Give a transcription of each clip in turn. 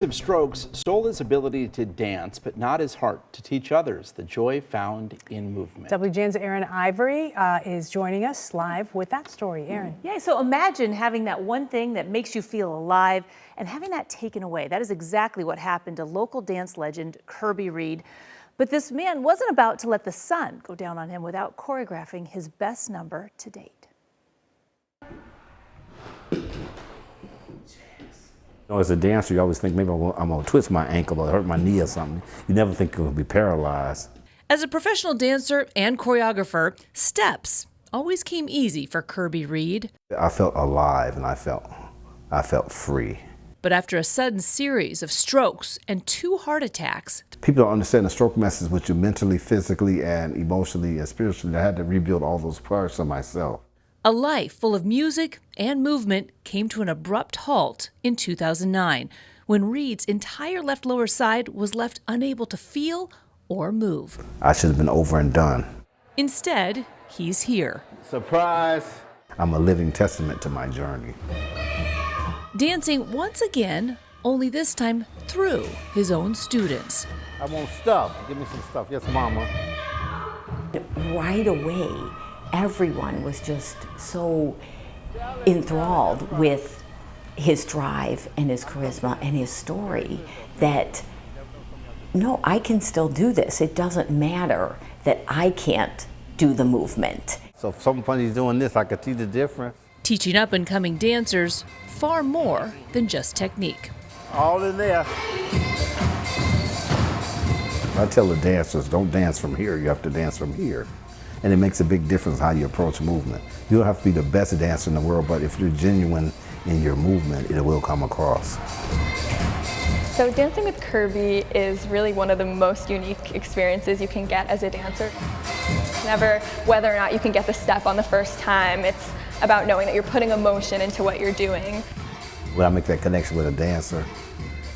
Strokes stole his ability to dance, but not his heart to teach others the joy found in movement. WGN's Erin McElroy is joining us live with that story. Erin. Yeah, so imagine having that one thing that makes you feel alive and having that taken away. That is exactly what happened to local dance legend Kirby Reed. But this man wasn't about to let the sun go down on him without choreographing his best number to date. As a dancer, you always think maybe I'm going to twist my ankle or hurt my knee or something. You never think you're going to be paralyzed. As a professional dancer and choreographer, steps always came easy for Kirby Reed. I felt alive and I felt free. But after a sudden series of strokes and 2 heart attacks, people don't understand the stroke messes with you mentally, physically, and emotionally and spiritually. I had to rebuild all those parts of myself. a life full of music and movement came to an abrupt halt in 2009 when Reed's entire left lower side was left unable to feel or move. I should have been over and done. Instead, he's here. Surprise! I'm a living testament to my journey. Dancing once again, only this time through his own students. I want stuff. Give me some stuff. Yes, Mama. Right away, everyone was just so enthralled with his drive and his charisma and his story that, no, I can still do this. It doesn't matter that I can't do the movement. So if somebody's doing this, I could see the difference. Teaching up-and-coming dancers far more than just technique. All in there. I tell the dancers, don't dance from here, you have to dance from here. And it makes a big difference how you approach movement. You don't have to be the best dancer in the world, but if you're genuine in your movement, it will come across. So dancing with Kirby is really one of the most unique experiences you can get as a dancer. Never whether or not you can get the step on the first time. It's about knowing that you're putting emotion into what you're doing. When I make that connection with a dancer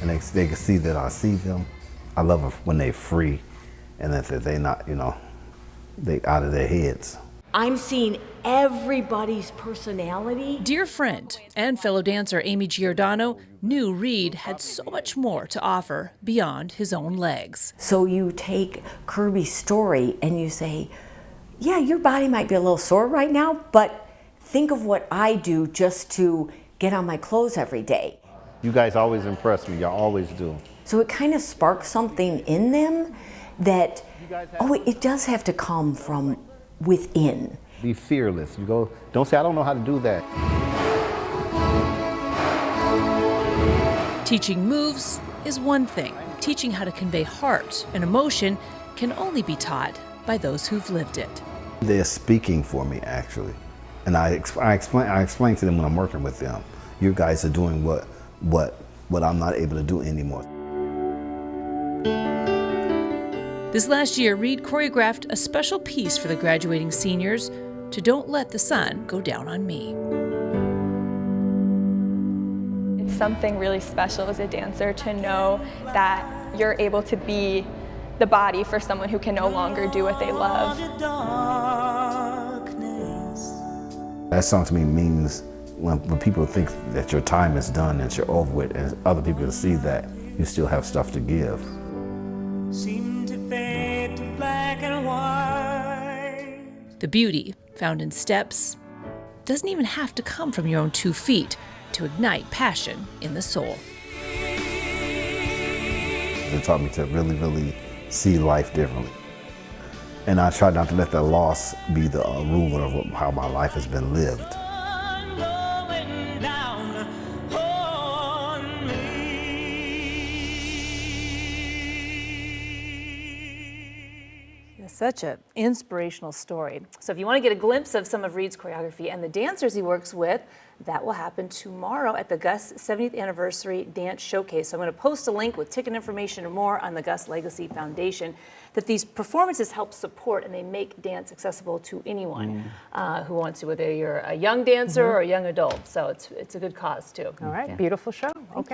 and they can see that I see them, I love it when they're free and that they're not, they out of their heads. I'm seeing everybody's personality. Dear friend and fellow dancer Amy Giordano knew Reed had so much more to offer beyond his own legs. So you take Kirby's story and you say, yeah, your body might be a little sore right now, but think of what I do just to get on my clothes every day. You guys always impress me, y'all always do. So it kind of sparks something in them that, oh, it does have to come from within. Be fearless. You go, don't say, I don't know how to do that. Teaching moves is one thing. Teaching how to convey heart and emotion can only be taught by those who've lived it. They're speaking for me, actually. And I explain to them when I'm working with them, you guys are doing what I'm not able to do anymore. This last year, Reed choreographed a special piece for the graduating seniors to Don't Let the Sun Go Down on Me. It's something really special as a dancer to know that you're able to be the body for someone who can no longer do what they love. That song to me means when people think that your time is done, that you're over with, and other people can see that you still have stuff to give. Seem to fade to black and white. The beauty found in steps doesn't even have to come from your own 2 feet to ignite passion in the soul. It taught me to really, really see life differently. And I try not to let that loss be the ruler of how my life has been lived. Such an inspirational story. So if you want to get a glimpse of some of Reed's choreography and the dancers he works with, that will happen tomorrow at the Gus 70th Anniversary Dance Showcase. So I'm going to post a link with ticket information and more on the Gus Legacy Foundation that these performances help support, and they make dance accessible to anyone who wants to, whether you're a young dancer or a young adult. So it's a good cause too. All right, beautiful show. Okay.